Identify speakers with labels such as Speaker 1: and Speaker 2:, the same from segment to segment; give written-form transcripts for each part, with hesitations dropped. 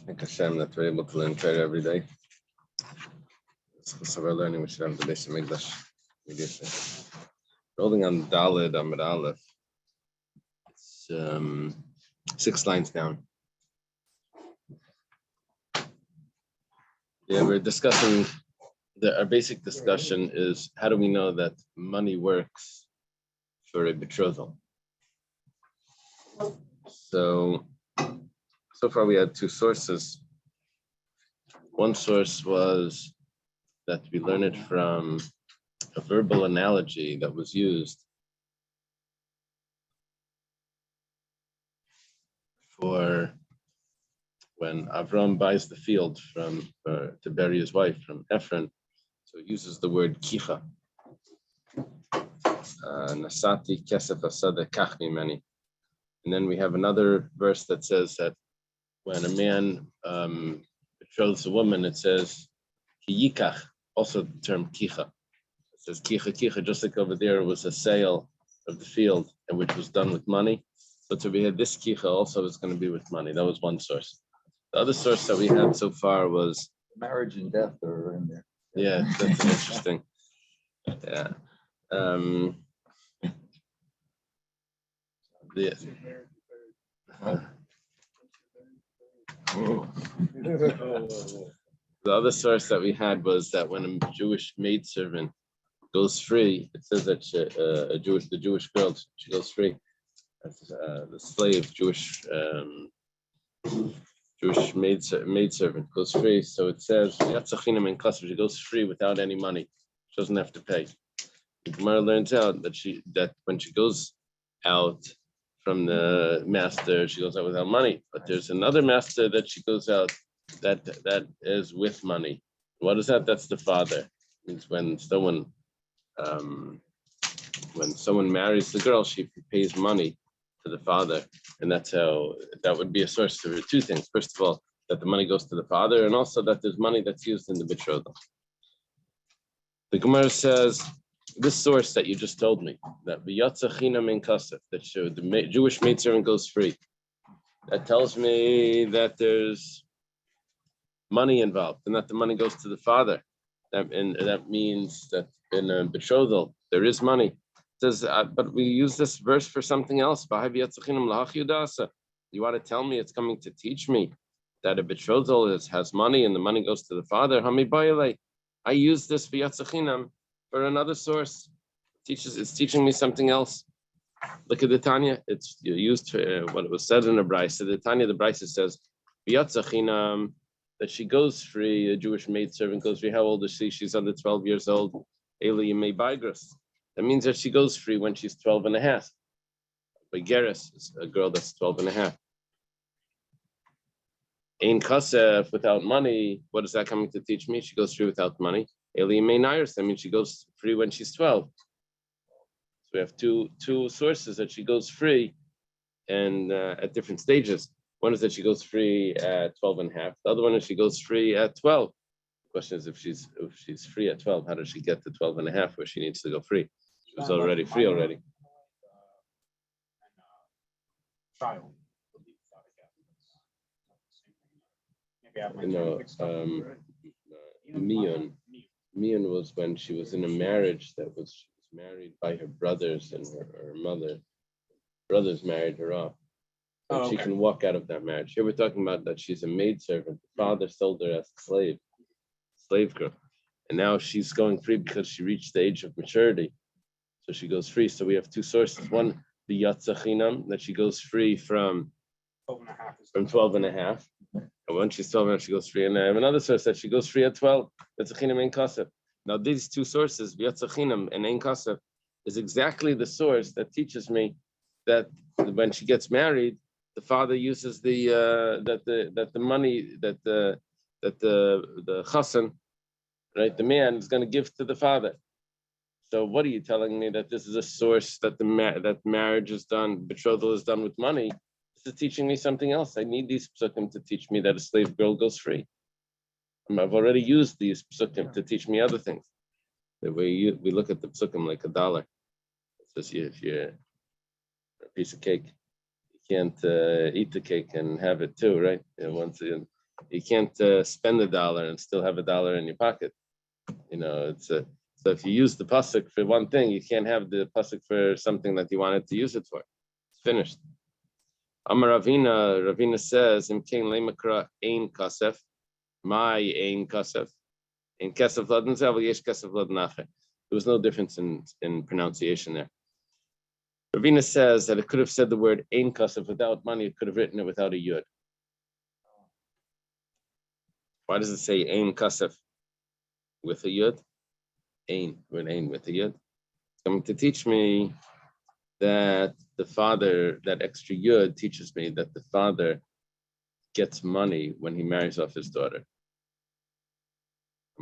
Speaker 1: Thank Hashem that we're able to learn Torah every day. So we're learning, we should have the Beis Hamikdash immediately. Rolling on Daled Amud Aleph. It's 6 lines down. Yeah, we're discussing, our basic discussion is how do we know that money works for a betrothal? So far we had 2 sources. One source was that we learned it from a verbal analogy that was used for when Avram buys the field to bury his wife from Ephron. So it uses the word kicha. Nasati kesef asada kach mimeni. And then we have another verse that says that when a man betroths a woman, it says ki yikach, also the term kicha. It says kicha kicha, just like over there was a sale of the field, and which was done with money. So we had this kicha also is going to be with money. That was one source. The other source that we had so far was
Speaker 2: marriage and death are in there.
Speaker 1: Yeah, that's interesting. Yeah. The other source that we had was that when a Jewish maidservant goes free, it says that the Jewish girl, she goes free. The slave, Jewish maidservant goes free. So it says she goes free without any money. She doesn't have to pay. The Gemara learns out that when she goes out from the master, she goes out without money. But there's another master that she goes out that is with money. What is that? That's the father. It means when someone marries the girl, she pays money to the father, and that's how that would be a source for 2 things. First of all, that the money goes to the father, and also that there's money that's used in the betrothal. The Gemara says this source that you just told me, that the Jewish maidservant goes free. That tells me that there's money involved, and that the money goes to the father. That means that in a betrothal there is money. Says, but we use this verse for something else. You want to tell me it's coming to teach me that a betrothal has money and the money goes to the father? I use this for Yatzachinam for another source. It's teaching me something else. Look at the Tanya. It's used for what it was said in the Bryce. So the Tanya, the Bryce says, Yatzachinam, that she goes free, a Jewish maidservant goes free. How old is she? She's under 12 years old. Eli Yemei Baigros. That means that she goes free when she's 12 and a half. Begeres is a girl that's 12 and a half. Ein kasef, without money, what is that coming to teach me? She goes free without money. Eli Yemei Nairos, that means she goes free when she's 12. So we have two sources that she goes free and at different stages. One is that she goes free at 12 and a half. The other one is she goes free at 12. The question is if she's free at 12, how does she get to 12 and a half where she needs to go free? She was already free already.
Speaker 3: Child.
Speaker 1: Mian was when she was in a marriage she was married by her brothers, and her mother. Brothers married her off. And she can walk out of that marriage. Here we're talking about that she's a maidservant. The father sold her as a slave girl. And now she's going free because she reached the age of maturity. So she goes free. So we have 2 sources. One, the Yatzachinam, that she goes free from 12 and a half. And when she's 12 and a half, she goes free. And I have another source that she goes free at 12. Yatzachinam Ein Kasef. Now these 2 sources, Yatzachinam and Ein Kasef, is exactly the source that teaches me that when she gets married, the father uses the money that the chassan, right, the man is going to give to the father. So what are you telling me, that this is a source that that marriage is done, betrothal is done with money? This is teaching me something else. I need these psukim to teach me that a slave girl goes free. I've already used these psukim to teach me other things. The way we look at the psukim like a dollar. It says if you're a piece of cake, you can't eat the cake and have it too, right? And once again, You can't spend $1 and still have $1 in your pocket. It's a so if you use the pasuk for one thing, you can't have the pasuk for something that you wanted to use it for. It's finished. Amar Ravina says, "Im kein lemakra ein kasef, my ein kasef, ein kasef laden zavel yesh kasef laden nache." There was no difference in pronunciation there. Ravina says that it could have said the word ein kasef without money. It could have written it without a yud. Why does it say ein kasef with a yud? Word ein with a yud. It's coming to teach me that the father, that extra yud teaches me that the father gets money when he marries off his daughter.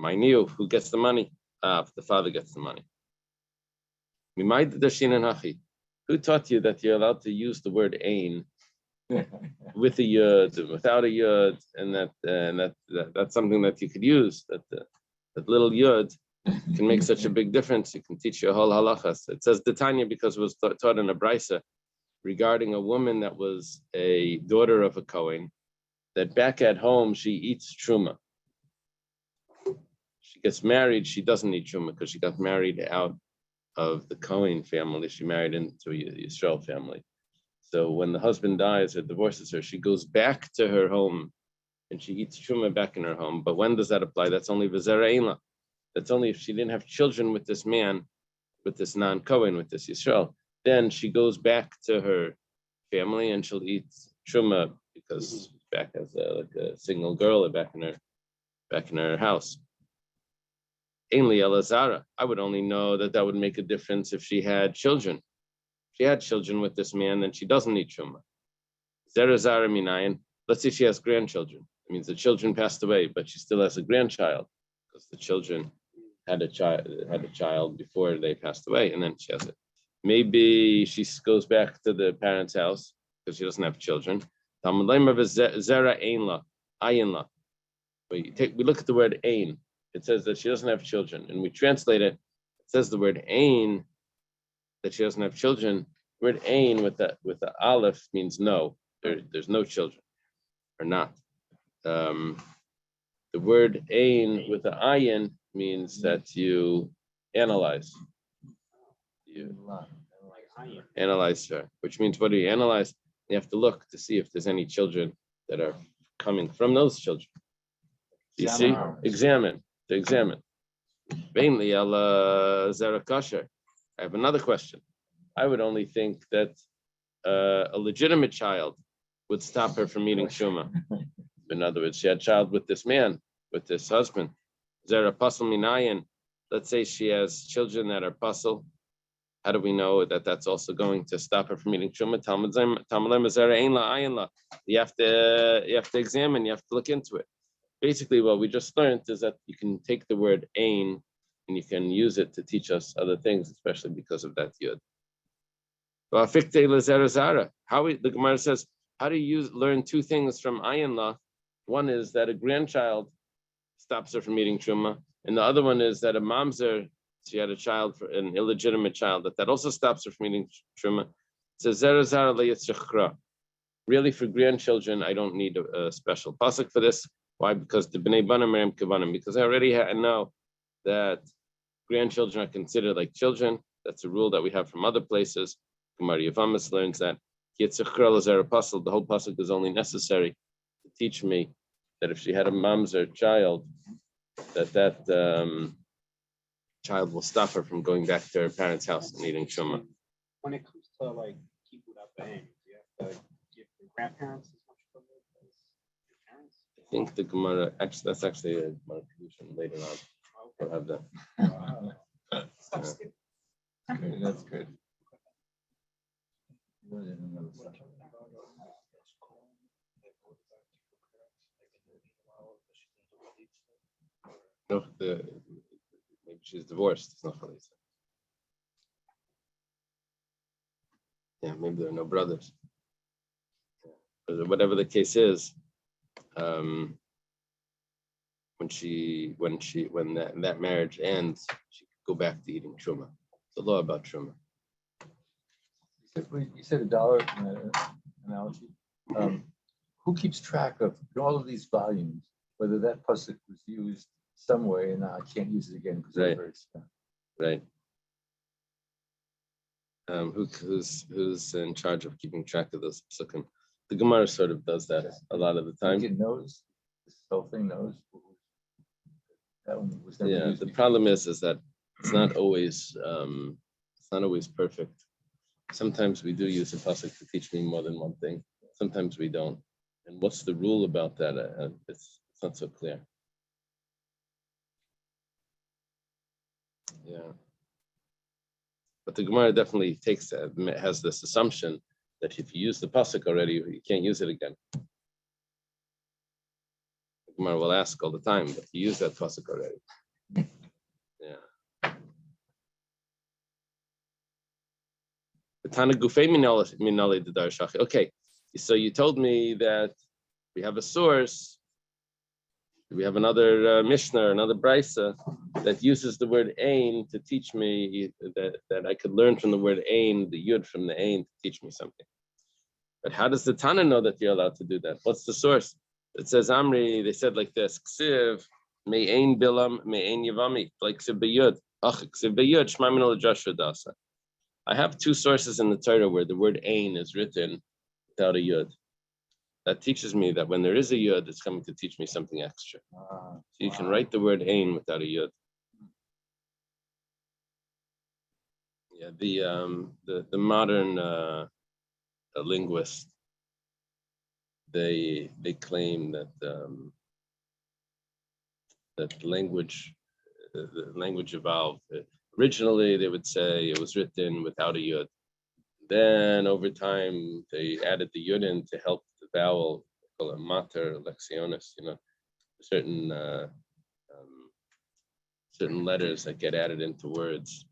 Speaker 1: I knew who gets the money. The father gets the money. Who taught you that you're allowed to use the word ein with a yud and without a yud, and that's something that you could use? That little yud can make such a big difference. You can teach your whole halachas. It says the Tanya because it was taught in a brisa regarding a woman that was a daughter of a Kohen, that back at home she eats truma. She gets married, she doesn't eat truma because she got married out of the Kohen family. She married into a Yisrael family. So when the husband dies or divorces her, she goes back to her home and she eats truma back in her home. But when does that apply? That's only v'zera einla. That's only if she didn't have children with this man, with this non-Kohen, with this Yisrael. Then she goes back to her family and she'll eat truma because she's back as a single girl back in her house. Ainli Elazara. I would only know that would make a difference if she had children. If she had children with this man, then she doesn't eat truma. Zerazara minayin. Let's say she has grandchildren. It means the children passed away, but she still has a grandchild because the children had a child before they passed away, and then she has it. Maybe she goes back to the parents' house because she doesn't have children. We look at the word ein. It says that she doesn't have children, and we translate it. It says the word ein, that she doesn't have children. The word ein with the aleph means no. There's no children, or not. The word ein with the ayin means that you analyze. You analyze her, which means what do you analyze? You have to look to see if there's any children that are coming from those children. You see? Examine. Mainly zera kosher. I have another question. I would only think that a legitimate child would stop her from eating truma. In other words, she had a child with this man, with this husband. Zera pasal minayin. Let's say she has children that are pasal. How do we know that that's also going to stop her from eating truma? You have to examine. You have to look into it. Basically, what we just learned is that you can take the word ein and you can use it to teach us other things, especially because of that yud. The Gemara says, how do you learn two things from ayin la? One is that a grandchild stops her from eating truma, and the other one is that a mamzer, she had a child, an illegitimate child, that also stops her from eating truma. It says, really, for grandchildren, I don't need a special pasuk for this. Why? Because the bnei banim merim kevanim. Because I already know that grandchildren are considered like children. That's a rule that we have from other places. Gemara Yavamis learns that the whole pasuk is only necessary to teach me that if she had a mamzer child, that child will stop her from going back to her parents' house and eating truma.
Speaker 3: When it comes to like people that bang, you have to give your grandparents as much privilege as your parents.
Speaker 1: I think the Gemara, that's actually a Gemara Kiddushin later on. We'll have that.
Speaker 2: That's good.
Speaker 1: No, maybe she's divorced. It's not chalitza. Yeah, maybe there are no brothers. But whatever the case is, when that marriage ends, she could go back to eating truma. It's a law about truma.
Speaker 2: You said $1 analogy. who keeps track of all of these volumes, whether that pasuk was used some way and I can't use it again because
Speaker 1: Right.
Speaker 2: it's very expensive.
Speaker 1: Right. Who's in charge of keeping track of those psukim? The Gemara sort of does that a lot of the time.
Speaker 2: It knows, this whole thing knows. That one was never
Speaker 1: Yeah,
Speaker 2: used
Speaker 1: the
Speaker 2: before.
Speaker 1: problem is that it's not always perfect. Sometimes we do use a pasuk to teach me more than one thing. Sometimes we don't. And what's the rule about that? It's not so clear. Yeah. But the Gemara definitely has this assumption that if you use the pasuk already, you can't use it again. The Gemara will ask all the time, but you use that pasuk already. Yeah. Okay, so you told me that we have a source. We have another Mishnah, another Brisa that uses the word Ein to teach me that I could learn from the word Ein, the Yud from the Ein to teach me something. But how does the Tana know that you're allowed to do that? What's the source? It says Amri, they said like this, Ksiv, me Ein Bilam, me Ein Yavami, like Ksiv B'Yud, Ach, Ksiv B'Yud, Shma Min L'Joshua Dasa. I have two sources in the Torah where the word Ein is written without a Yud. That teaches me that when there is a Yud, it's coming to teach me something extra. So you can write the word Ein without a Yud. Yeah, the modern linguists, they claim that that the language evolved. Originally, they would say it was written without a Yud. Then over time, they added the Yud in to help the vowel, called a mater lectionis, certain certain letters that get added into words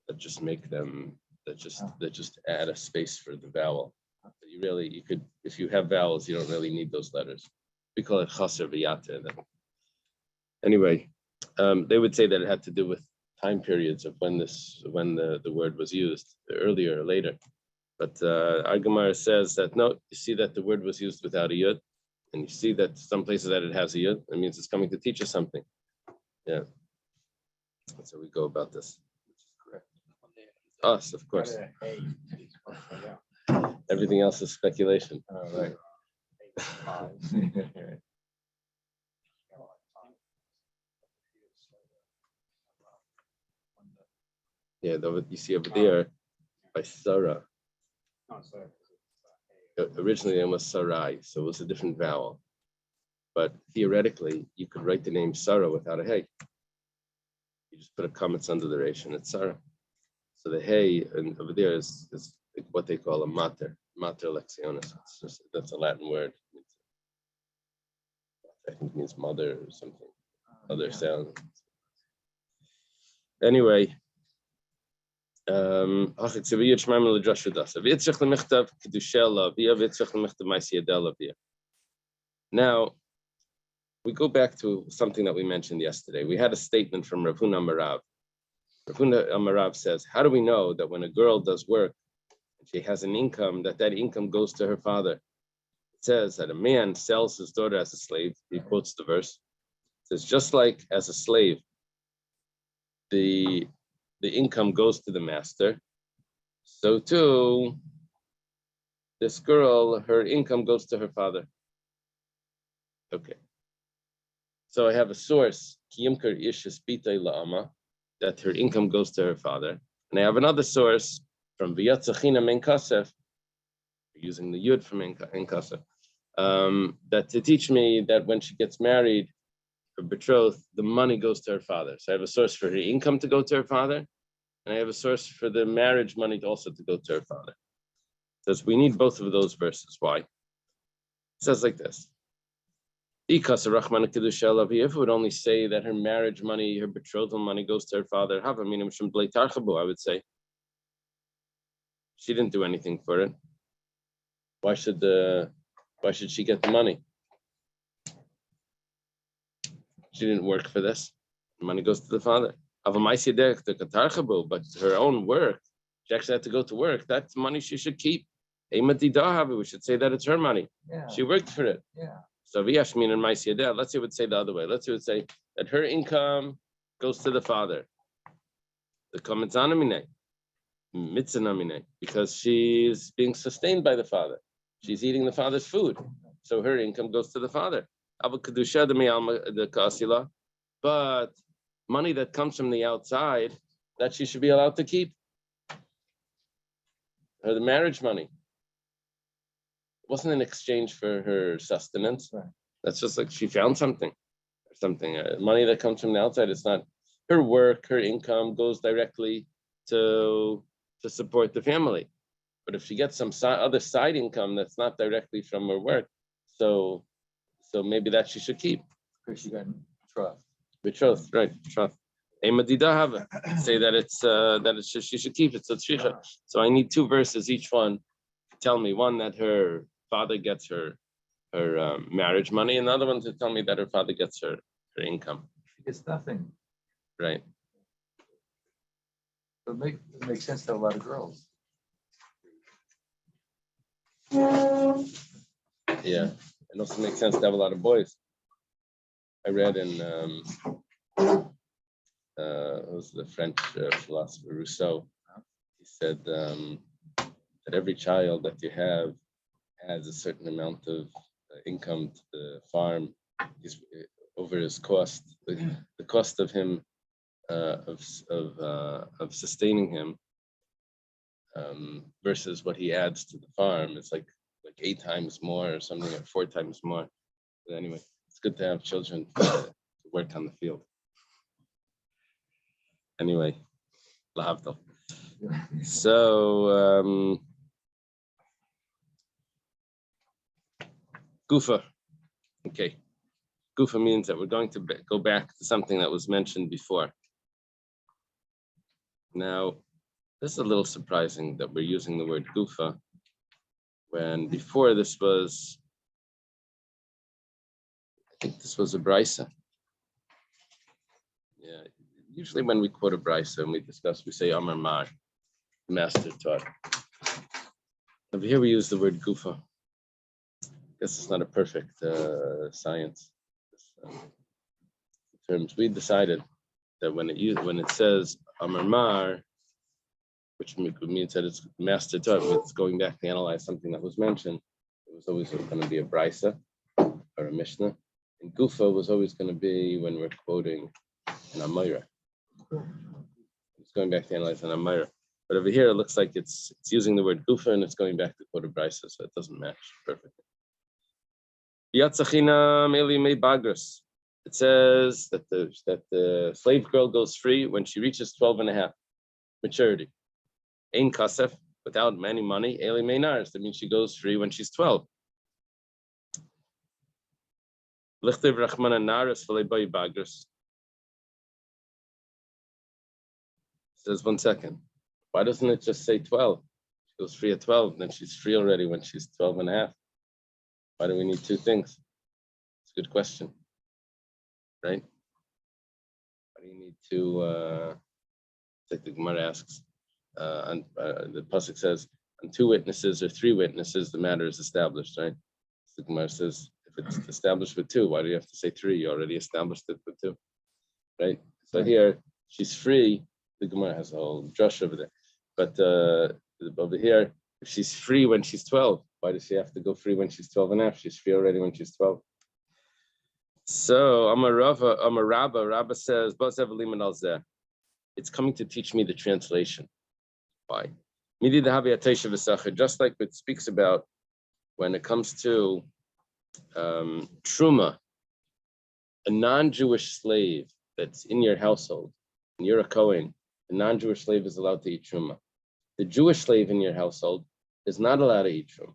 Speaker 1: that just make them, that just add a space for the vowel. You could, if you have vowels, you don't really need those letters. We call it chaser v'yater. Anyway, they would say that it had to do with time periods of when the word was used, earlier or later. But our Gemara says that no, you see that the word was used without a yud, and you see that some places that it has a yud, it means it's coming to teach us something. Yeah. That's how we go about this. Which is correct. Us, of course. Everything else is speculation.
Speaker 2: Right.
Speaker 1: Yeah, you see over there by Sarah. Originally it was Sarai, so it was a different vowel. But theoretically, you could write the name Sarah without a hey. You just put a commas under the resh and it's Sarah. So the hey and over there is what they call a mater lectionis. That's a Latin word. I think it means mother or something. Other sound. Anyway. Now, we go back to something that we mentioned yesterday. We had a statement from Rav Huna Amarav. Rav Huna Amarav says, how do we know that when a girl does work, she has an income, that income goes to her father? It says that a man sells his daughter as a slave. He quotes the verse. It says, just like as a slave, the income goes to the master, so too, this girl, her income goes to her father. Okay. So I have a source, that her income goes to her father. And I have another source from V'yatzachina men kasef, using the yud from en kasef, that to teach me that when she gets married, her betrothed, the money goes to her father. So I have a source for her income to go to her father, and I have a source for the marriage money also to go to her father. Says we need both of those verses. Why? It says like this. If it would only say that her marriage money, her betrothal money goes to her father, I would say she didn't do anything for it. Why should she get the money? She didn't work for this. The money goes to the father. But her own work, she actually had to go to work. That's money she should keep. We should say that it's her money.
Speaker 2: Yeah.
Speaker 1: She worked for it.
Speaker 2: Yeah.
Speaker 1: So V'yashmin and Ma'aseh, let's say it would say the other way. Let's say it would say that her income goes to the father. The Kometzanamine, Mitzanamine, because she's being sustained by the father. She's eating the father's food. So her income goes to the father. But money that comes from the outside, that she should be allowed to keep. Or the marriage money. It wasn't in exchange for her sustenance.
Speaker 2: Right.
Speaker 1: That's just like she found something. Money that comes from the outside, it's not her work, her income goes directly to support the family. But if she gets some other side income that's not directly from her work, so maybe that she should keep.
Speaker 2: Because she got trust.
Speaker 1: Betrothed, right? Trust. Say that she should keep it. So I need two verses. Each one tell me one that her father gets her marriage money, and the other one to tell me that her father gets her income.
Speaker 2: She gets nothing.
Speaker 1: Right.
Speaker 2: So it makes sense to have a lot of girls.
Speaker 1: Yeah. It also makes sense to have a lot of boys. I read in it was the French philosopher Rousseau. He said that every child that you have adds a certain amount of income to the farm. He's over his cost, the cost of him of sustaining him versus what he adds to the farm. It's like 8 times more or something, or 4 times more. But anyway, it's good to have children to work on the field. Anyway, lahavdil. So Gufa. Okay. Gufa means that we're going to go back to something that was mentioned before. Now, this is a little surprising that we're using the word Gufa when before this was, I think this was a brisa. Yeah, usually when we quote a brisa and we discuss, we say Amar Mar, master taught. Over here we use the word Gufa. I guess it's not a perfect science. Terms. We decided that when it says Amar Mar, which means that it's master taught, it's going back to analyze something that was mentioned. It was always going to be a brisa or a mishnah, and Gufa was always going to be when we're quoting an Amayra. It's going back to analyze an Amayra. But over here, it looks like it's using the word Gufa and it's going back to quote a brisa, so it doesn't match perfectly. It says that the slave girl goes free when she reaches 12 and a half maturity. Ein kasef, without any money, Eli Meinars. That means she goes free when she's 12. Lichtiv Rachmana Naras V'lei Bagros. Says 1 second. Why doesn't it just say 12? She goes free at 12, then she's free already when she's 12 and a half. Why do we need 2 things? It's a good question. Right? Why do you need to, like the Gemara asks, the pasuk says, on 2 witnesses or 3 witnesses, the matter is established, right? So the Gemara says, if it's established with 2, why do you have to say 3? You already established it with 2, right? So here, she's free. The Gemara has a whole drush over there. But over here, if she's free when she's 12, why does she have to go free when she's 12 and a half? She's free already when she's 12. So Rabba says, it's coming to teach me the translation. Why? Just like it speaks about when it comes to truma, a non-Jewish slave that's in your household, and you're a Kohen, a non-Jewish slave is allowed to eat truma. The Jewish slave in your household is not allowed to eat truma.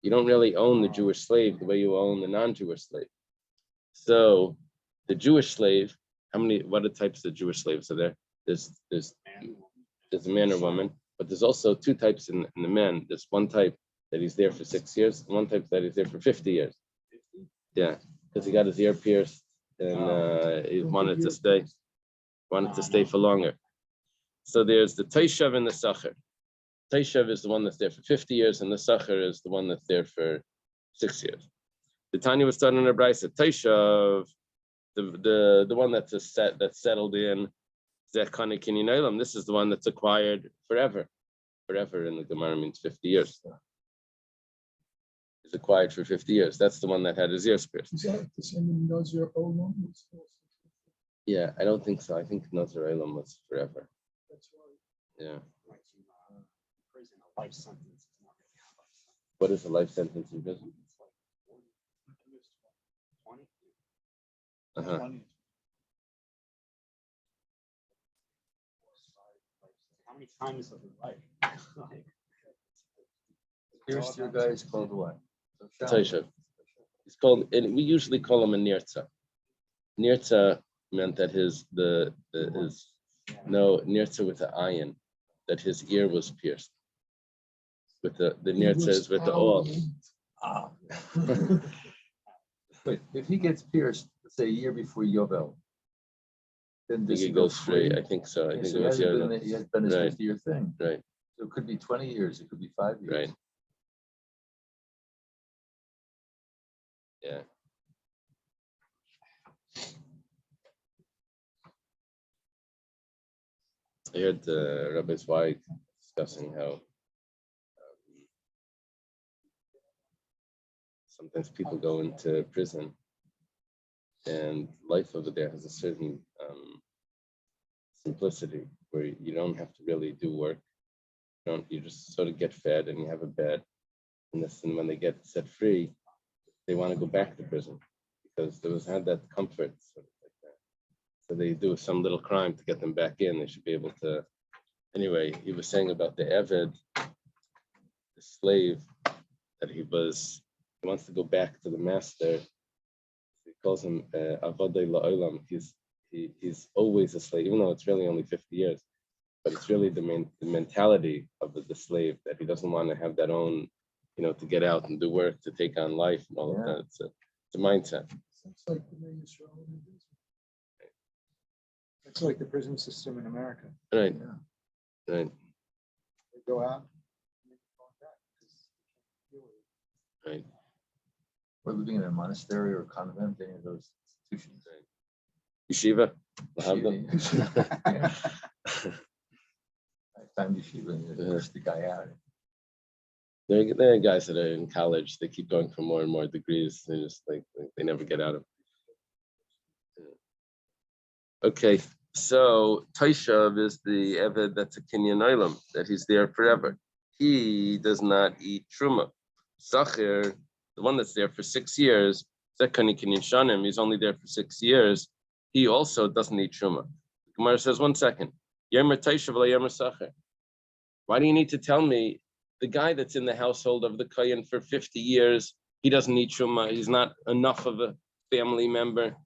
Speaker 1: You don't really own the Jewish slave the way you own the non-Jewish slave. So the Jewish slave, what are types of Jewish slaves are there? There's a man or woman, but there's also 2 types in the men. There's one type that he's there for 6 years, and one type that he's there for 50 years. Yeah, because he got his ear pierced and he wanted to stay for longer. So there's the Taishav and the Sacher. Taishav is the one that's there for 50 years, and the Sacher is the one that's there for 6 years. The Tanya was starting in a Brisa. Taishav, the one that's settled in, Zekani Kinyan Olam. This is the one that's acquired forever. Forever in the Gemara means 50 years. It's acquired for 50 years. That's the one that had his ears pierced.
Speaker 4: Is that the same in Nazir Olam?
Speaker 1: Yeah, I don't think so. I think Nazir Olam was forever.
Speaker 4: That's right.
Speaker 1: Yeah.
Speaker 3: Like in prison, a life sentence is not going to have life sentence.
Speaker 1: What is a life sentence in prison?
Speaker 3: It's like 20.
Speaker 1: Uh-huh.
Speaker 4: 20.
Speaker 3: How many times of your life? Like,
Speaker 2: Here's your guy is called what?
Speaker 1: Taishav. It's called, and we usually call him a nirtza. Nirtza meant that nirtza with the ayin, that his ear was pierced. With the nirtza is with the all.
Speaker 2: Ah. But if he gets pierced, let's say a year before Yovel, then
Speaker 1: I think
Speaker 2: does
Speaker 1: he
Speaker 2: he go
Speaker 1: goes free.
Speaker 2: free?
Speaker 1: I think so. I
Speaker 2: Yeah,
Speaker 1: think
Speaker 2: so
Speaker 1: it was
Speaker 2: he has done his
Speaker 1: Right.
Speaker 2: 50-year thing.
Speaker 1: Right.
Speaker 2: So it could be 20 years, it could be 5 years.
Speaker 1: Right. Yeah. I heard Rabbi's wife discussing how sometimes people go into prison and life over there has a certain simplicity where you don't have to really do work. You just sort of get fed and you have a bed. And when they get set free, they want to go back to prison because they had that comfort, sort of like that. So they do some little crime to get them back in. They should be able to. Anyway, he was saying about the Eved, the slave, that he wants to go back to the master. He calls him Avadei La'olam. He's always a slave, even though it's really only 50 years. But it's really the mentality of the slave that he doesn't want to have that own, to get out and do work, to take on life and all of that. It's a mindset.
Speaker 4: Sounds like the way Israel is. It's like the prison system in America.
Speaker 1: Right.
Speaker 2: Yeah.
Speaker 1: Right.
Speaker 4: They go out and they go back because they can't deal with it.
Speaker 1: Right.
Speaker 2: Or living in a monastery or a convent, any of those institutions.
Speaker 1: Yeshiva.
Speaker 2: Yeah. I found yeshiva and they push the guy out.
Speaker 1: There are guys that are in college. They keep going for more and more degrees. They just they never get out of it. Okay, so Taishav is the Eved that's a Kinyan Olam, that he's there forever. He does not eat Truma. Sacher, the one that's there for 6 years, Zekani Kinyan Shanim, he's only there for 6 years. He also doesn't eat Truma. Gemara says, 1 second. Yemer Taishav la Yemer Sacher. Why do you need to tell me the guy that's in the household of the Kayan for 50 years, he doesn't eat Truma. He's not enough of a family member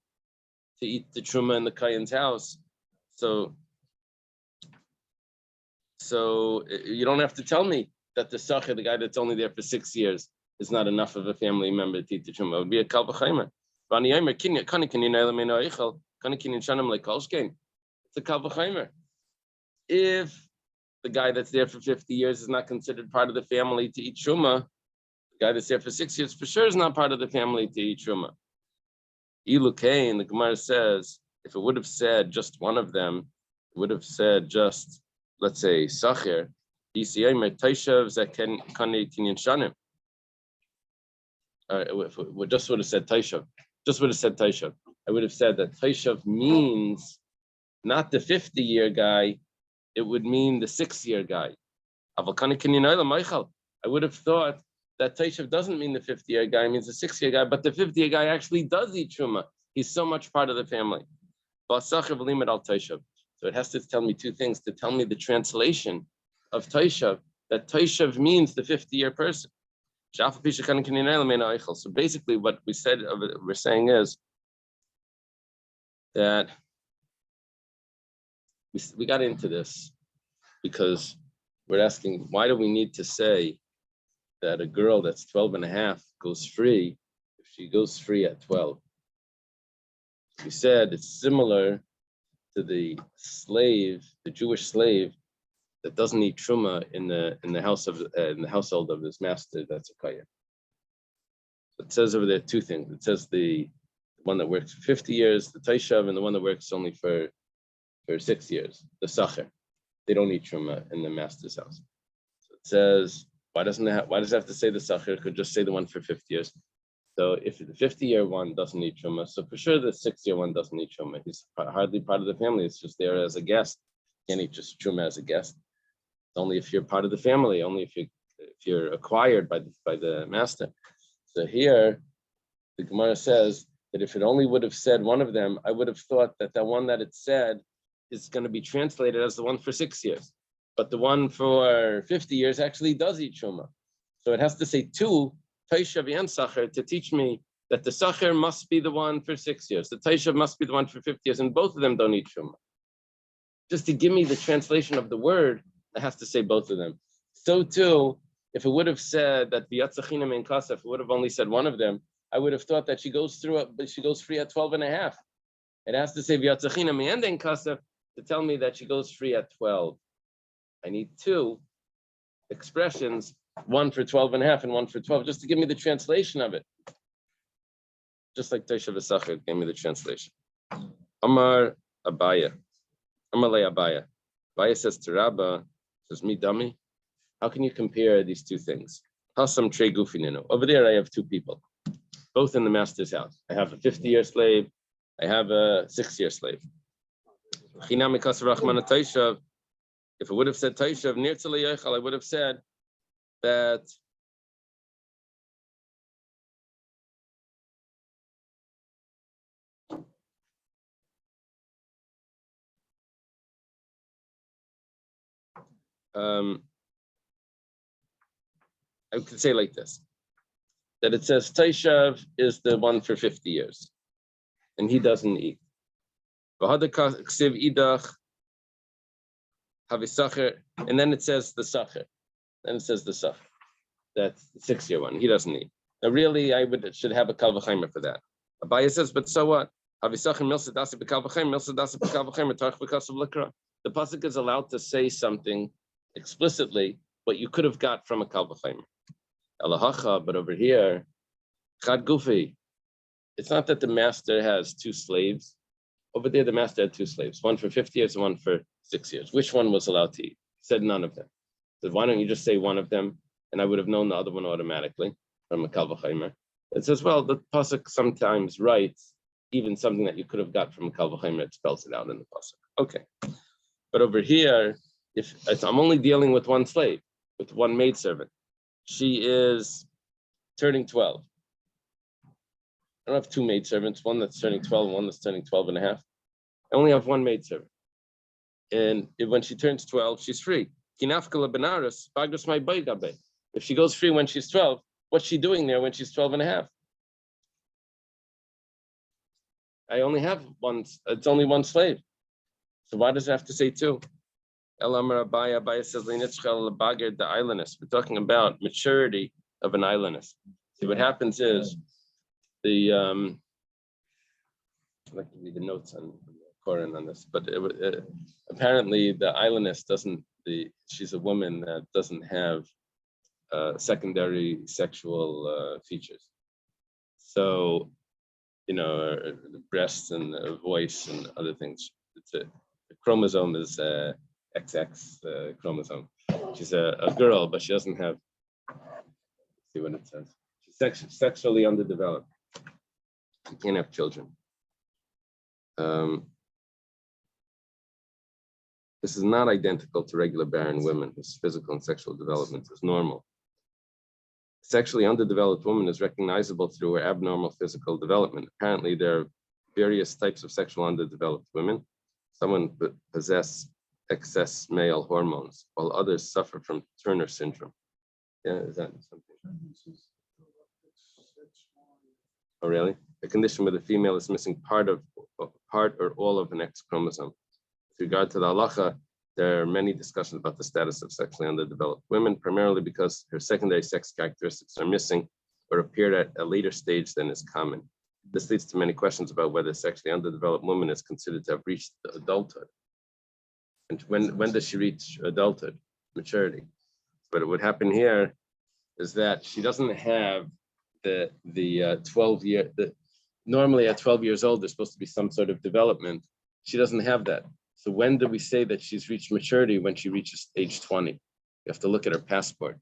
Speaker 1: to eat the Truma in the Kayan's house. So you don't have to tell me that the Sacher, the guy that's only there for 6 years, is not enough of a family member to eat the Truma. It would be a Kal V'chaymer. It's a Kal V'chaymer. If the guy that's there for 50 years is not considered part of the family to eat Truma, the guy that's there for 6 years for sure is not part of the family to eat Truma. Ilu Kain, the Gemara says, if it would have said just one of them, it would have said just, let's say, Sacher, if it just would have said Taishav, I would have said that Taishav means not the 50-year guy, it would mean the 6-year guy. I would have thought that Taishav doesn't mean the 50-year guy, it means the 6-year guy, but the 50-year guy actually does eat Truma. He's so much part of the family. So it has to tell me two things, to tell me the translation of Taishav, that Taishav means the 50-year person. So basically what we're saying is that we got into this because we're asking, why do we need to say that a girl that's 12 and a half goes free if she goes free at 12? We said it's similar to the slave, the Jewish slave that doesn't eat truma in the household of his master, that's a kohen. It says over there two things. It says the one that works for 50 years, the taishav, and the one that works only for 6 years, the sacher. They don't eat truma in the master's house. So it says, why does it have to say the sacher? It could just say the one for 50 years. So if the 50-year one doesn't eat truma, so for sure the 6-year one doesn't eat truma. He's hardly part of the family. It's just there as a guest. Can't eat just truma as a guest. It's only if you're part of the family. Only if you're acquired by the master. So here, the Gemara says that if it only would have said one of them, I would have thought that the one that it said is going to be translated as the one for 6 years. But the one for 50 years actually does eat truma. So it has to say two, taishav and sacher, to teach me that the sacher must be the one for 6 years. The taishav must be the one for 50 years, and both of them don't eat truma. Just to give me the translation of the word, it has to say both of them. So too, if it would have said that v'yatzachina mein kasef, it would have only said one of them, I would have thought that she goes free at 12 and a half. It has to say v'yatzachina mein kasef to tell me that she goes free at 12. I need two expressions, one for 12 and a half and one for 12, just to give me the translation of it. Just like Tosha V'Sachar gave me the translation. Amar Abaya. Amar Le Abaya. Abaya says to Rabba, says, me dummy, how can you compare these two things? Hasam Trey Gufinino. Over there I have two people, both in the master's house. I have a 50-year slave, I have a 6-year slave. If it would have said Taishav, I would have said that I could say like this, that it says Taishav is the one for 50 years, and he doesn't eat. And then it says the sacher. Then it says the sacher. That's the 6-year one. He doesn't eat. Now, really, should have a kal v'chaimer for that. Abaya says, but so what? The pasuk is allowed to say something explicitly, what you could have got from a kal v'chaimer. Elahacha, but over here, chad gufi. It's not that the master has two slaves. Over there, the master had two slaves, one for 50 years and one for 6 years. Which one was allowed to eat? He said none of them. So why don't you just say one of them? And I would have known the other one automatically from a kal v'chaimer. It says, well, the pasuk sometimes writes even something that you could have got from a kal v'chaimer. It spells it out in the pasuk. Okay, but over here, I'm only dealing with one slave, with one maidservant. She is turning 12. I don't have two maidservants, one that's turning 12 and one that's turning 12 and a half. I only have one maidservant. And when she turns 12, she's free. If she goes free when she's 12, what's she doing there when she's 12 and a half? I only have one, it's only one slave. So why does it have to say two? Abaya says, the islandess. We're talking about maturity of an islandess. See, what happens is, I'd like to read the notes on Koran on this, but apparently the islandess she's a woman that doesn't have secondary sexual features. So, the breasts and the voice and other things. The chromosome is XX chromosome. She's a girl, but she doesn't have, see what it says. She's sexually underdeveloped. You can't have children. This is not identical to regular barren women whose physical and sexual development is normal. A sexually underdeveloped woman is recognizable through her abnormal physical development. Apparently, there are various types of sexual underdeveloped women. Some possess excess male hormones, while others suffer from Turner syndrome. Yeah, is that something? Oh, really? A condition where the female is missing part or all of an X chromosome. With regard to the halacha, there are many discussions about the status of sexually underdeveloped women, primarily because her secondary sex characteristics are missing or appear at a later stage than is common. This leads to many questions about whether a sexually underdeveloped woman is considered to have reached adulthood. And when does she reach adulthood, maturity? But what happened here is that she doesn't have the 12-year. Normally at 12 years old, there's supposed to be some sort of development. She doesn't have that. So when do we say that she's reached maturity? When she reaches age 20. You have to look at her passport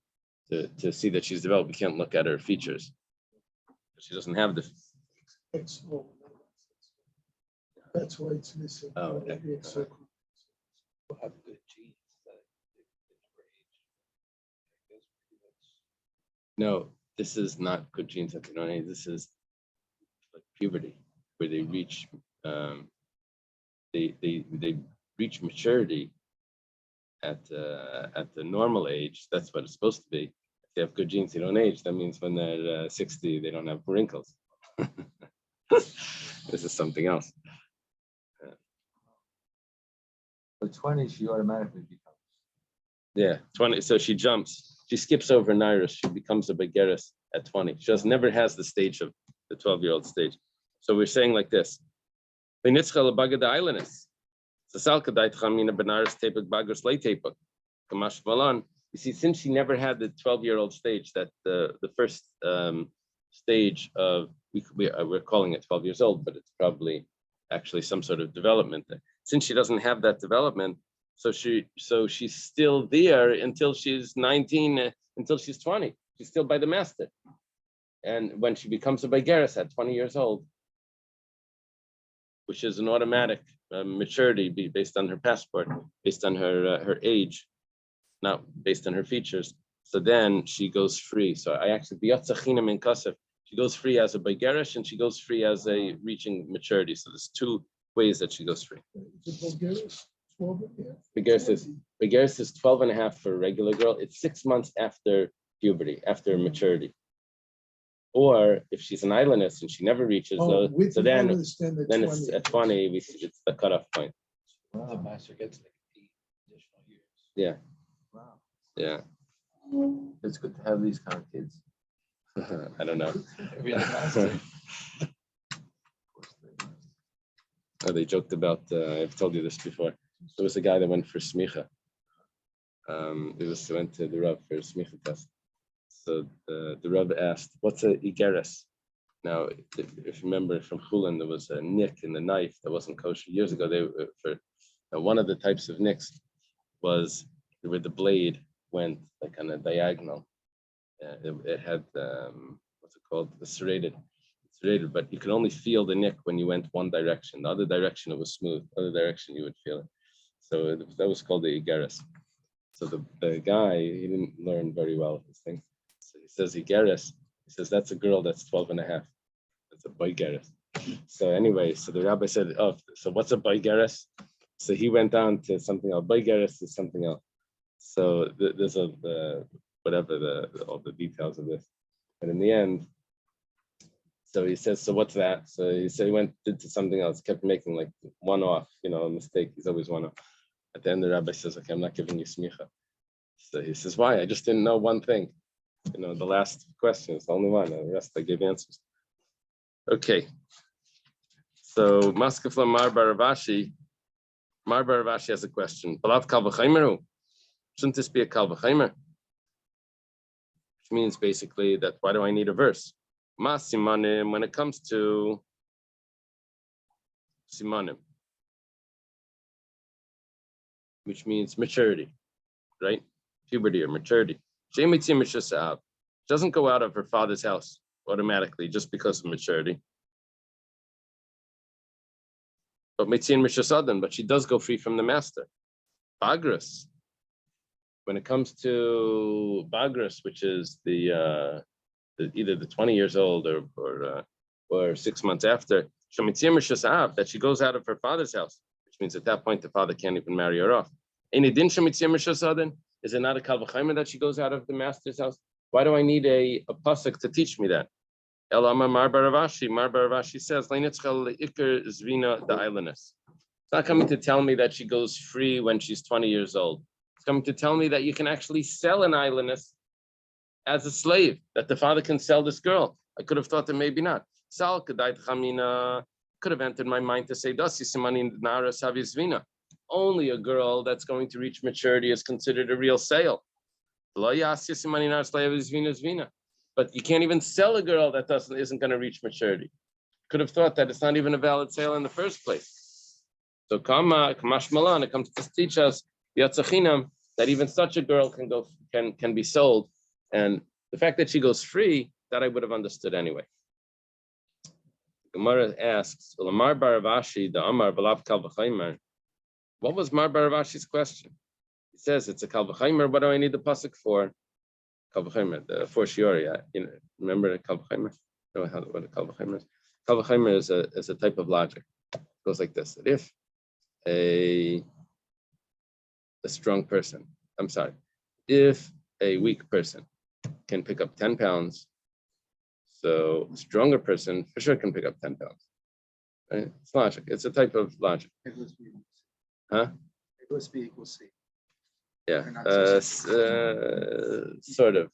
Speaker 1: to see that she's developed. We can't look at her features. She doesn't have this.
Speaker 4: That's why it's missing.
Speaker 1: Oh, okay.
Speaker 2: We'll have good genes.
Speaker 1: No, this is not good genes at the young age. This is like puberty, where they reach they reach maturity at the normal age. That's what it's supposed to be. If they have good genes, they don't age. That means when they're 60, they don't have wrinkles. This is something else.
Speaker 2: But 20, she automatically becomes.
Speaker 1: Yeah, 20. So she jumps. She skips over Nairis. She becomes a begeris at 20. She never has the stage of the 12-year-old stage. So we're saying like this. You see, since she never had the 12-year-old stage, that the first stage of, we're calling it 12 years old, but it's probably actually some sort of development there. Since she doesn't have that development, so she's still there until she's 19, until she's 20. She's still by the master. And when she becomes a Baigeris at 20 years old, which is an automatic maturity based on her passport, based on her age, not based on her features. So then she goes free. So I actually, she goes free as a Baigeris and she goes free as a reaching maturity. So there's two ways that she goes free. Begeris is 12 and a half for a regular girl. It's 6 months after puberty, after maturity. Or if she's an idleness and she never reaches those, so then it's at 20, it's the cutoff point.
Speaker 2: Wow.
Speaker 5: The master gets like 8 additional years.
Speaker 1: Yeah.
Speaker 2: Wow.
Speaker 1: Yeah.
Speaker 2: It's good to have these kind of kids.
Speaker 1: I don't know.
Speaker 5: Every other master.
Speaker 1: Oh, they joked about, I've told you this before. There was a guy that went for smicha. Went to the Rav for a smicha test. So the Rav asked, what's a igeres? Now, if you remember from Chulin, there was a nick in the knife that wasn't kosher. Years ago, one of the types of nicks was where the blade went like on a diagonal. It had, what's it called? Serrated, but you could only feel the nick when you went one direction. The other direction, it was smooth. The other direction, you would feel it. So that was called the igeres. So the guy, he didn't learn very well this thing. So he says igeres. He says that's a girl that's 12 and a half. That's a baigeres. So anyway, so the rabbi said, oh, so what's a baigeres? So he went on to something else. Baigeres is something else. So there's all the details of this. And in the end, so he says, so what's that? So he said he did to something else, kept making like one off, a mistake. He's always one off. At the end, the rabbi says, okay, I'm not giving you smicha. So he says, why? I just didn't know one thing. The last question is the only one. The rest I gave answers. Okay. So Maskefla Mar Baravashi has a question. Balav kal v'chaimeru. Shouldn't this be a kal v'chaimer? Which means basically that why do I need a verse? Ma simanim, when it comes to simanim, which means maturity, right? Puberty or maturity. Doesn't go out of her father's house automatically just because of maturity. But she does go free from the master. Bagras. When it comes to Bagras, which is either the 20 years old or 6 months after, that she goes out of her father's house, which means at that point the father can't even marry her off. Is it not a kal v'chaimer that she goes out of the master's house? Why do I need a pasuk to teach me that? Mar Baravashi says, it's not coming to tell me that she goes free when she's 20 years old. It's coming to tell me that you can actually sell an islandess as a slave, that the father can sell this girl. I could have thought that maybe not. Sal could have entered my mind to say, only a girl that's going to reach maturity is considered a real sale. But you can't even sell a girl that isn't going to reach maturity. Could have thought that it's not even a valid sale in the first place. So Kamash Malan, it comes to teach us that even such a girl can be sold. And the fact that she goes free, that I would have understood anyway. Gemara asks, Lamar Baravashi, the Amar Balav Kal V'chaymer. What was Mar Baravashi's question? He says it's a Kal V'chaymer. What do I need the pasuk for? Kal V'chaymer, the for shiori. Remember the Kal V'chaymer? Know what a Kal V'chaymer is? Kal V'chaymer is a type of logic. It goes like this: that if a strong person, if a weak person can pick up 10 pounds, so a stronger person for sure can pick up 10 pounds. Right? It's logic. It's a type of logic. Huh?
Speaker 4: It must be equal C.
Speaker 1: Yeah, sort of.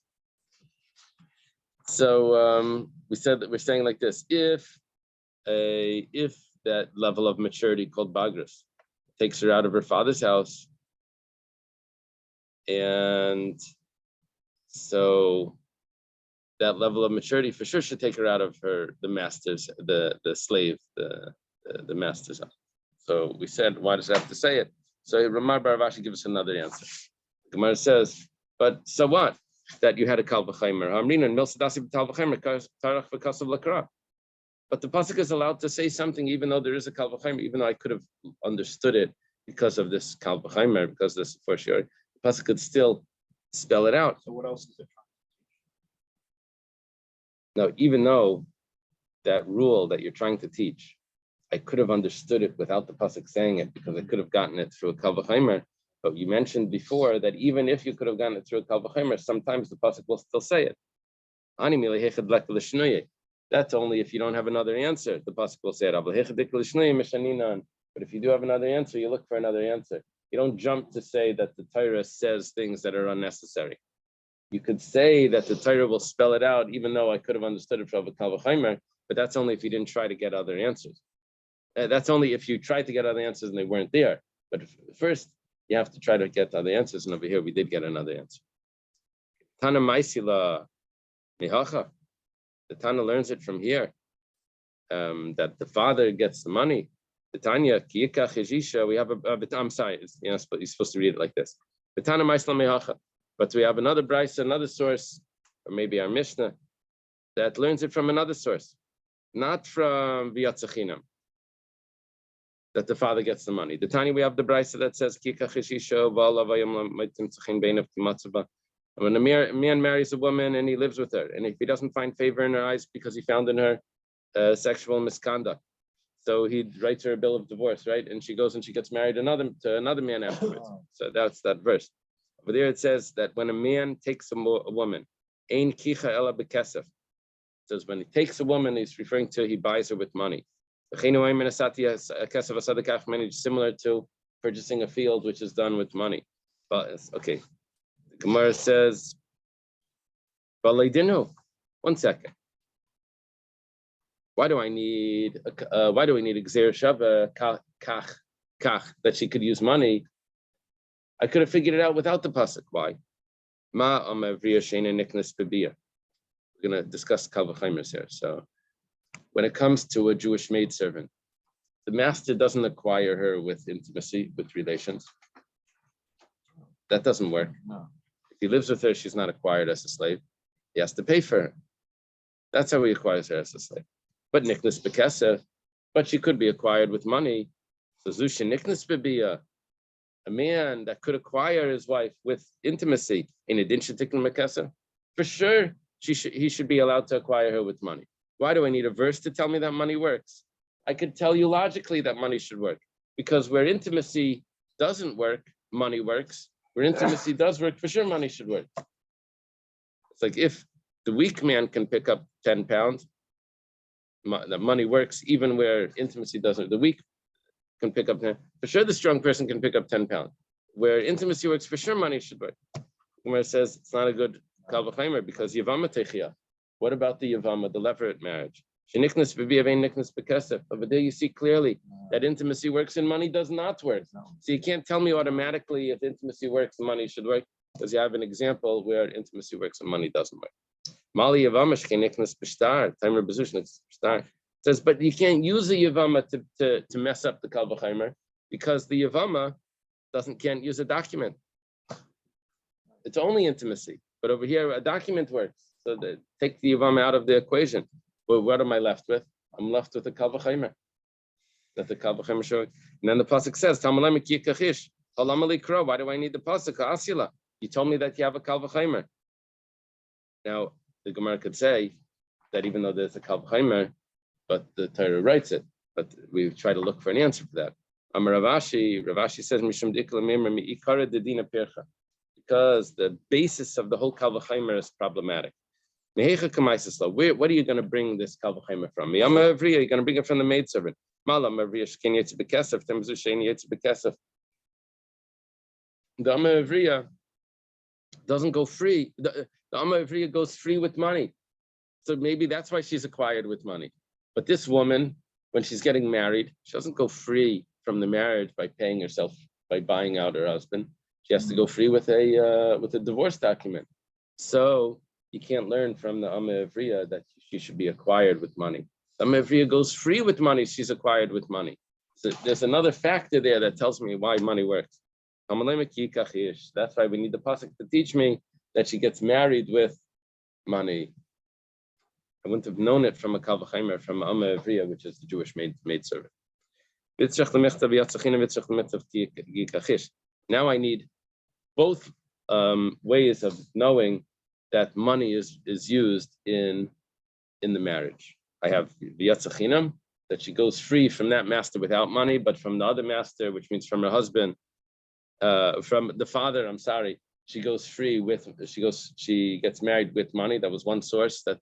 Speaker 1: So we're saying like this: if that level of maturity called Bagras takes her out of her father's house, and so that level of maturity for sure should take her out of the slave, the master's house. So we said, why does it have to say it? So Ramar Baravashi gives us another answer. Gemara says, but so what? That you had a Kal V'chaymer. But the pasuk is allowed to say something, even though there is a Kal V'chaymer, even though I could have understood it because of this Kal V'chaymer, because this for sure. The pasuk could still spell it out.
Speaker 3: So what else is it?
Speaker 1: Now, even though that rule that you're trying to teach, I could have understood it without the pasuk saying it, because I could have gotten it through a Kal V'chaymer. But you mentioned before that even if you could have gotten it through a Kal V'chaymer, sometimes the pasuk will still say it. That's only if you don't have another answer. The pasuk will say it. But if you do have another answer, you look for another answer. You don't jump to say that the Torah says things that are unnecessary. You could say that the Torah will spell it out, even though I could have understood it from a Kal V'chaymer, but that's only if you didn't try to get other answers. That's only if you tried to get other answers and they weren't there. But first, you have to try to get other answers, and over here we did get another answer. Tana Maisila Mihacha. The Tana learns it from here, that the father gets the money. The Tanya Kiyika Chijisha. We have I'm sorry, you're supposed to read it like this. The Tana Maisila Mihacha. But we have another brisa, another source, or maybe our Mishnah, that learns it from another source, not from V'yatzachinam, that the father gets the money. The Tanya, we have the brisa that says, when a man marries a woman and he lives with her, and if he doesn't find favor in her eyes because he found in her sexual misconduct, so he writes her a bill of divorce, right? And she goes and she gets married to another man afterwards. So that's that verse. Over there it says that when a man takes a woman, ein kicha ela bekesef. It says when he takes a woman, he's referring to he buys her with money. Similar to purchasing a field, which is done with money. But okay, the Gemara says, one second. Why do I need a gzeir shava kach that she could use money? I could have figured it out without the pasuk. Why? We're going to discuss Kal V'chaymers here. So, when it comes to a Jewish maidservant, the master doesn't acquire her with intimacy, with relations. That doesn't work.
Speaker 2: No.
Speaker 1: If he lives with her, she's not acquired as a slave. He has to pay for her. That's how he acquires her as a slave. But niknas bekesef, but she could be acquired with money. So zusha niknas bebiya. A man that could acquire his wife with intimacy in addition to Mekesa, for sure he should be allowed to acquire her with money. Why do I need a verse to tell me that money works? I could tell you logically that money should work, because where intimacy doesn't work, money works. Where intimacy does work, for sure money should work. It's like if the weak man can pick up 10 pounds, the money works even where intimacy doesn't. The weak can pick up 10. For sure, the strong person can pick up 10 pounds. Where intimacy works, for sure, money should work. Where it says it's not a good Kal V'chaymer because Yavama Techia. What about the Yavama, the levirate marriage? Sheniknas b'biyavein niknas b'kesef. Over there, you see clearly that intimacy works and money does not work.
Speaker 2: No.
Speaker 1: So you can't tell me automatically if intimacy works and money should work, because you have an example where intimacy works and money doesn't work. Mali Yavama sheniknas b'shtar, timer bezushnik b'shtar. Says, but you can't use the Yavama to mess up the Kal V'chaimer, because the Yavama can't use a document. It's only intimacy. But over here, a document works. So take the Yavama out of the equation. Well, what am I left with? I'm left with the Kal V'chaimer. That the Kal V'chaimer showing. And then the pasuk says, Tamalem Yikachish. Why do I need the pasuk? Asila. You told me that you have a Kal V'chaimer. Now, the Gemara could say that even though there's a Kal V'chaimer, but the Torah writes it, but we try to look for an answer for that. Amar Ravashi says, Mishum Dikla Mimra Mi'ikara Dedina Pircha, because the basis of the whole Kal V'chaimer is problematic. Where what are you going to bring this Kal V'chaimer from? You're going to bring it from the maidservant. The Amma Avriya doesn't go free. The Amma Avriya goes free with money. So maybe that's why she's acquired with money. But this woman, when she's getting married, she doesn't go free from the marriage by paying herself, by buying out her husband. She has to go free with a divorce document. So you can't learn from the Amma Avriya that she should be acquired with money. The Amma Avriya goes free with money, she's acquired with money. So there's another factor there that tells me why money works. That's why we need the pasuk to teach me that she gets married with money. I wouldn't have known it from a Kal V'chaimer, from Amma Avriya, which is the Jewish maidservant. Now I need both ways of knowing that money is used in the marriage. I have v'yatzachinam, that she goes free from that master without money, but from the other master, which means from her husband, from the father, I'm sorry, she goes free with, she gets married with money. That was one source, that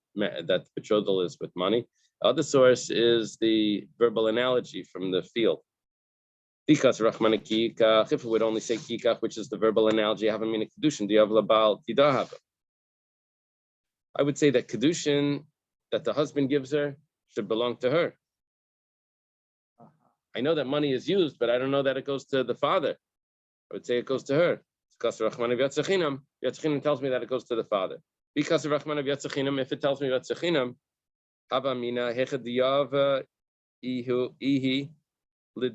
Speaker 1: betrothal is with money. The other source is the verbal analogy from the field. Because Rachmana Kikach, if it would only say Kikach, which is the verbal analogy, have a meaning Kiddushin, Diavlabal Tidahab. I would say that Kiddushin that the husband gives her should belong to her. I know that money is used, but I don't know that it goes to the father. I would say it goes to her. Because Rachmana V'Yatzachinam, Yatzachinam tells me that it goes to the father. Because Rachmana V'Yatzachinam, if it tells me Yatzachinam, Hava Mina Hechadiyav Ihi. I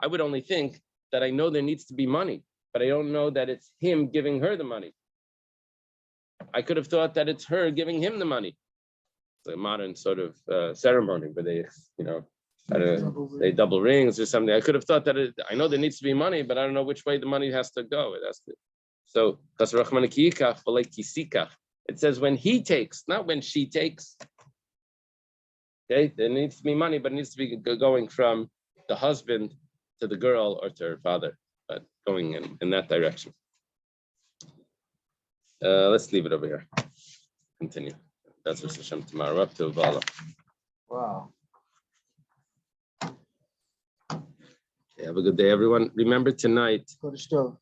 Speaker 1: would only think that I know there needs to be money, but I don't know that it's him giving her the money. I could have thought that it's her giving him the money. It's a modern sort of ceremony where they, they double rings or something. I could have thought that I know there needs to be money, but I don't know which way the money has to go. It has to. So it says when he takes, not when she takes. Okay, there needs to be money, but it needs to be going from the husband to the girl or to her father, but going in that direction. Let's leave it over here. Continue. That's what Hashem tomorrow. Up to Vala.
Speaker 2: Wow.
Speaker 1: Okay, have a good day, everyone. Remember tonight.
Speaker 4: Kiddushin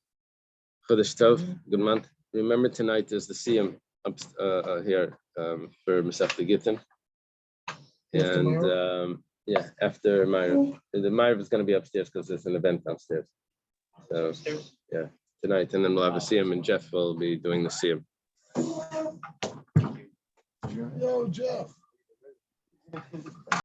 Speaker 1: Tov. Good month. Remember tonight is the Siyum up here for Masechta Gittin. And after Ma'ariv. The Ma'ariv is going to be upstairs because there's an event downstairs. So yeah, tonight, and then we'll have a Siyum, and Jeff will be doing the Siyum.
Speaker 4: Yo, Jeff.